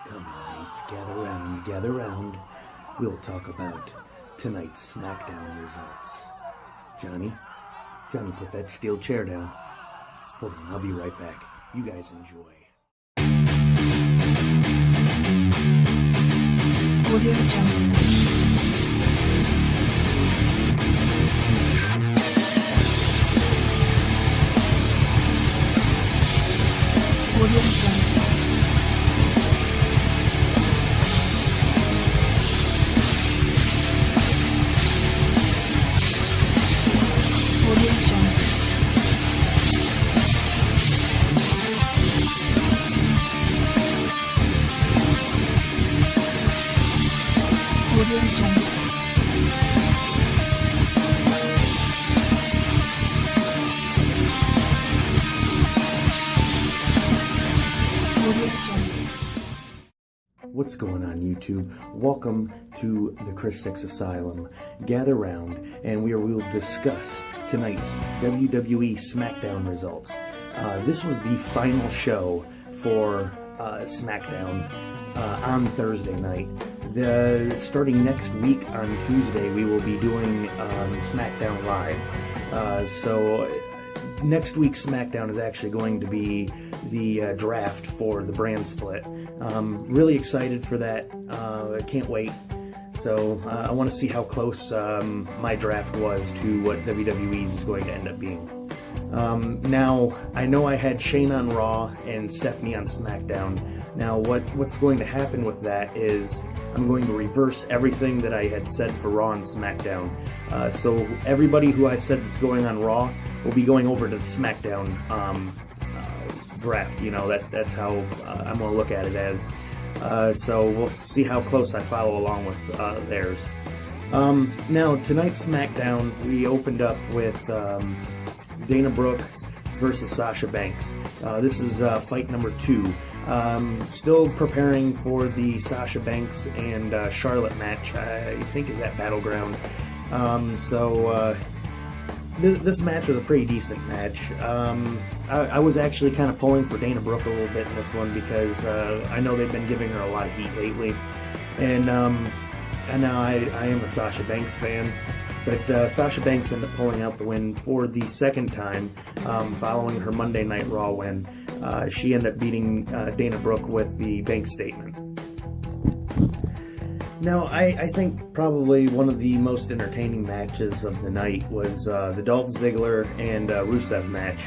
Come on, mates, gather round. We'll talk about tonight's Smackdown results. Johnny, put that steel chair down. Hold on, I'll be right back. You guys enjoy. Audio Jungle. Audio Jungle. What's going on, YouTube? Welcome to the CRISS Asylum. Gather round, and we will discuss tonight's WWE Smackdown results. This was the final show for Smackdown on Thursday night. Starting next week on Tuesday, we will be doing Smackdown Live. So next week's Smackdown is actually going to be the draft for the brand split. Really excited for that. I can't wait. So I want to see how close my draft was to what WWE's is going to end up being. Now, I know I had Shane on Raw and Stephanie on SmackDown. Now, what's going to happen with that is I'm going to reverse everything that I had said for Raw and SmackDown. So everybody who I said that's going on Raw will be going over to the SmackDown draft. You know, that's how I'm going to look at it as. So we'll see how close I follow along with theirs. Now, tonight's SmackDown, we opened up with Dana Brooke versus Sasha Banks. This is fight number 2. Still preparing for the Sasha Banks and Charlotte match, I think is at Battleground. This match was a pretty decent match. I was actually kind of pulling for Dana Brooke a little bit in this one because I know they've been giving her a lot of heat lately. And now I am a Sasha Banks fan. But Sasha Banks ended up pulling out the win for the second time following her Monday Night Raw win. She ended up beating Dana Brooke with the Banks statement. Now, I think probably one of the most entertaining matches of the night was the Dolph Ziggler and Rusev match.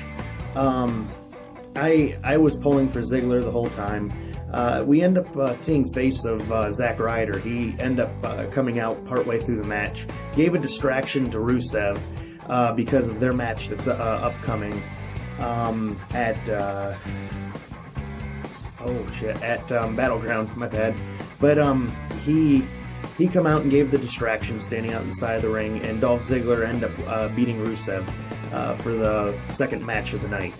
I was pulling for Ziggler the whole time. We end up seeing face of Zack Ryder. He ended up coming out partway through the match, gave a distraction to Rusev because of their match that's upcoming at Battleground. My bad. But he come out and gave the distraction, standing out on the side of the ring, and Dolph Ziggler ended up beating Rusev for the second match of the night.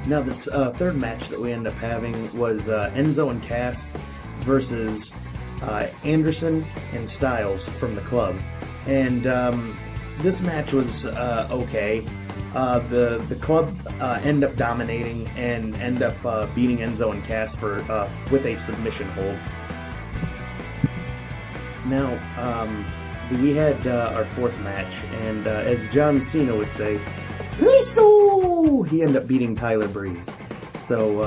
Now, this third match that we ended up having was Enzo and Cass versus Anderson and Styles from the club. And this match was okay. The club ended up dominating and ended up beating Enzo and Cass with a submission hold. Now, we had our fourth match, and as John Cena would say, Listo! He ended up beating Tyler Breeze. So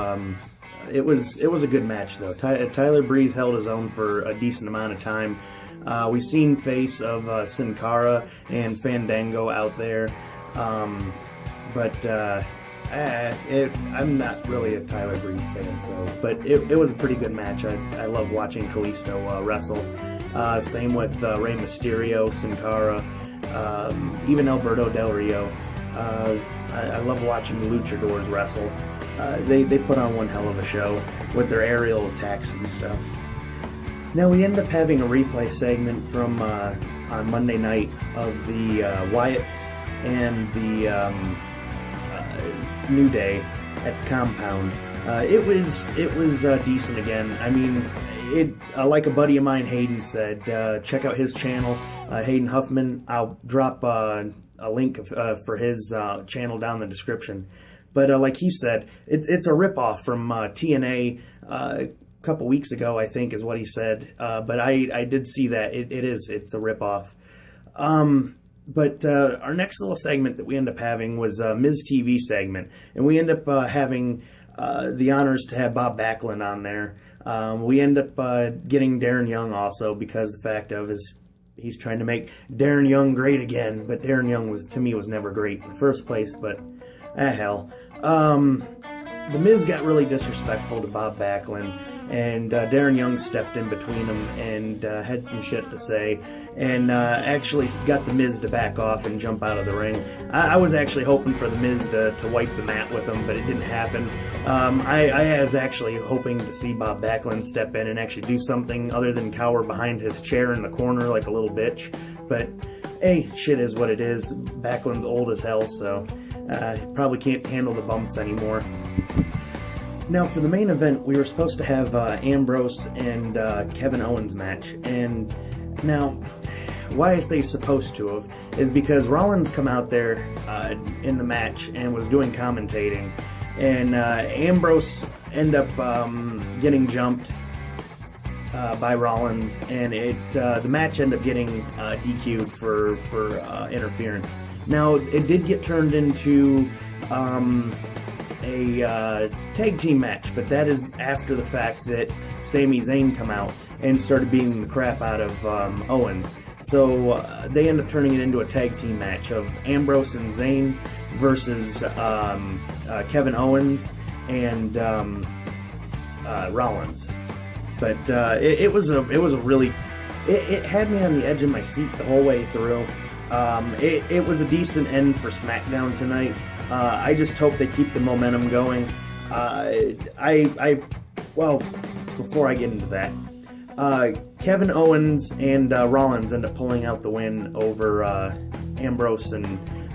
it was a good match though. Tyler Breeze held his own for a decent amount of time. We seen face of Sin Cara and Fandango out there, but I'm not really a Tyler Breeze fan. But it was a pretty good match. I love watching Kalisto wrestle. Same with Rey Mysterio, Sin Cara, even Alberto Del Rio. I love watching the Luchadors wrestle. They put on one hell of a show with their aerial attacks and stuff. Now we end up having a replay segment from on Monday night of the Wyatts and the New Day at the Compound. It was decent again. I mean, like a buddy of mine, Hayden, said, check out his channel, Hayden Huffman. I'll drop a link for his channel down in the description. But like he said, it's a ripoff from TNA couple weeks ago, I think is what he said. But I did see that. It's a ripoff. But our next little segment that we end up having was a Miz TV segment. And we end up having the honors to have Bob Backlund on there. We end up getting Darren Young also, because the fact of is he's trying to make Darren Young great again. But Darren Young to me was never great in the first place. But hell. The Miz got really disrespectful to Bob Backlund, and Darren Young stepped in between them and had some shit to say, and actually got the Miz to back off and jump out of the ring. I was actually hoping for the Miz to wipe the mat with him, but it didn't happen. I was actually hoping to see Bob Backlund step in and actually do something other than cower behind his chair in the corner like a little bitch. But hey, shit is what it is. Backlund's old as hell, so probably can't handle the bumps anymore. Now, for the main event, we were supposed to have Ambrose and Kevin Owens match. And now, why I say supposed to have is because Rollins come out there in the match and was doing commentating. And Ambrose ended up getting jumped by Rollins. And the match ended up getting DQ'd for interference. Now, it did get turned into a tag team match, but that is after the fact that Sami Zayn come out and started beating the crap out of Owens. So they end up turning it into a tag team match of Ambrose and Zayn versus Kevin Owens and Rollins. But it was a really it had me on the edge of my seat the whole way through. It was a decent end for Smackdown tonight. I just hope they keep the momentum going. Well, before I get into that, Kevin Owens and Rollins end up pulling out the win over Ambrose and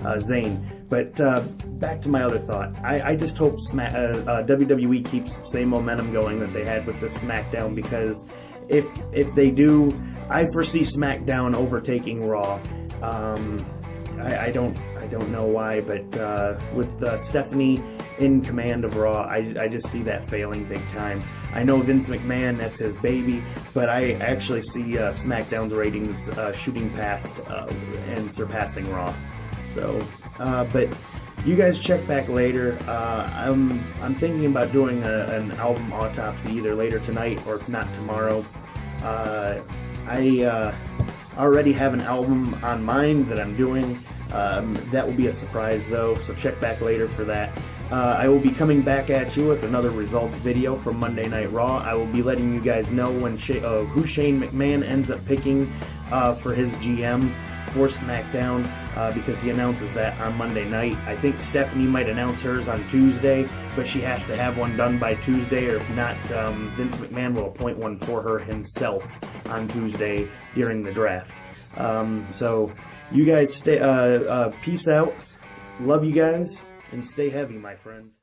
Zayn. But back to my other thought. I just hope WWE keeps the same momentum going that they had with the Smackdown, because if they do, I foresee SmackDown overtaking Raw. I don't know why, but with Stephanie in command of Raw, I just see that failing big time. I know Vince McMahon, that's his baby, but I actually see SmackDown's ratings shooting past and surpassing Raw. So, but you guys check back later. I'm thinking about doing an album autopsy either later tonight or if not tomorrow. I already have an album on mine that I'm doing. That will be a surprise though, so check back later for that. I will be coming back at you with another results video from Monday Night Raw. I will be letting you guys know when who Shane McMahon ends up picking for his GM for SmackDown, because he announces that on Monday night. I think Stephanie might announce hers on Tuesday, but she has to have one done by Tuesday, or if not, Vince McMahon will appoint one for her himself on Tuesday during the draft. So you guys stay, peace out. Love you guys, and stay heavy, my friends.